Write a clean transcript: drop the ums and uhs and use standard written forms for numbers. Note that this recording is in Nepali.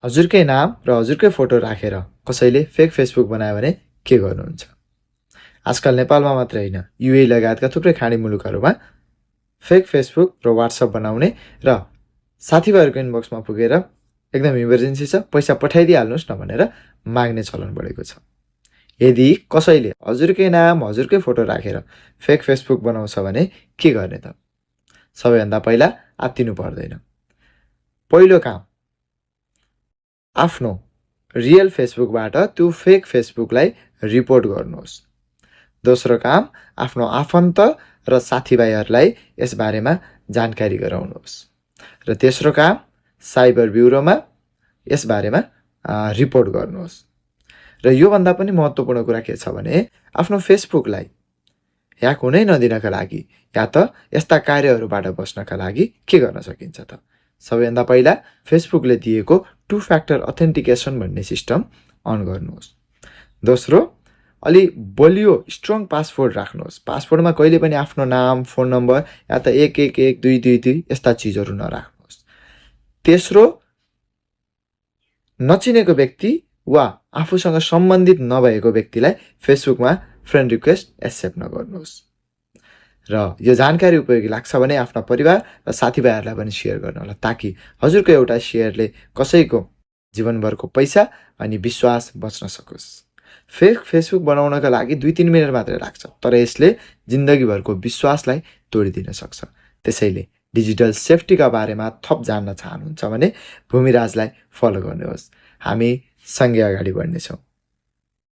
हजुरकै नाम र हजुरकै फोटो राखेर कसैले फेक फेसबुक बनायो भने के गर्नुहुन्छ? आजकल नेपालमा मात्रै होइन, युए लगायतका थुप्रै खाडी मुलुकहरूमा फेक फेसबुक र वाट्सएप बनाउने र साथीभाइहरूको इनबक्समा पुगेर एकदम इमर्जेन्सी छ, पैसा पठाइदिइहाल्नुहोस् न भनेर माग्ने चलन बढेको छ। यदि कसैले हजुरकै नाम, हजुरकै फोटो राखेर फेक फेसबुक बनाउँछ भने के गर्ने त? सबैभन्दा पहिला आत्तिनु पर्दैन। पहिलो काम, आफ्नो रियल फेसबुकबाट त्यो फेक फेसबुकलाई रिपोर्ट गर्नुहोस्। दोस्रो काम, आफ्नो आफन्त र साथीभाइहरूलाई यसबारेमा जानकारी गराउनुहोस्। र तेस्रो काम, साइबर ब्युरोमा यसबारेमा रिपोर्ट गर्नुहोस्। र योभन्दा पनि महत्त्वपूर्ण कुरा के छ भने आफ्नो फेसबुकलाई ह्याक हुनै नदिनका लागि या त यस्ता कार्यहरूबाट बस्नका लागि के गर्न सकिन्छ त? सबैभन्दा पहिला फेसबुकले दिएको 2 फ्याक्टर अथेन्टिकेसन भन्ने सिस्टम अन गर्नुहोस्। दोस्रो, अलि बलियो स्ट्रङ पासवर्ड राख्नुहोस्। पासवर्डमा कहिले पनि आफ्नो नाम, फोन नम्बर या त 111222 यस्ता चिजहरू नराख्नुहोस्। तेस्रो, नचिनेको व्यक्ति वा आफूसँग सम्बन्धित नभएको व्यक्तिलाई फेसबुकमा फ्रेन्ड रिक्वेस्ट एक्सेप्ट नगर्नुहोस्। र यो जानकारी उपयोगी लाग्छ भने आफ्ना परिवार र साथीभाइहरूलाई पनि सेयर गर्नु होला, ताकि हजुरको एउटा सेयरले कसैको जीवनभरको पैसा अनि विश्वास बच्न सकोस्। फेक फेसबुक बनाउनका लागि 2-3 मिनट मात्रै लाग्छ, तर यसले जिन्दगीभरको विश्वासलाई तोडिदिन सक्छ। त्यसैले डिजिटल सेफ्टीका बारेमा थप जान्न चाहनुहुन्छ भने भूमिराजलाई फलो गर्नुहोस्। हामी सँगै अगाडि बढ्नेछौँ।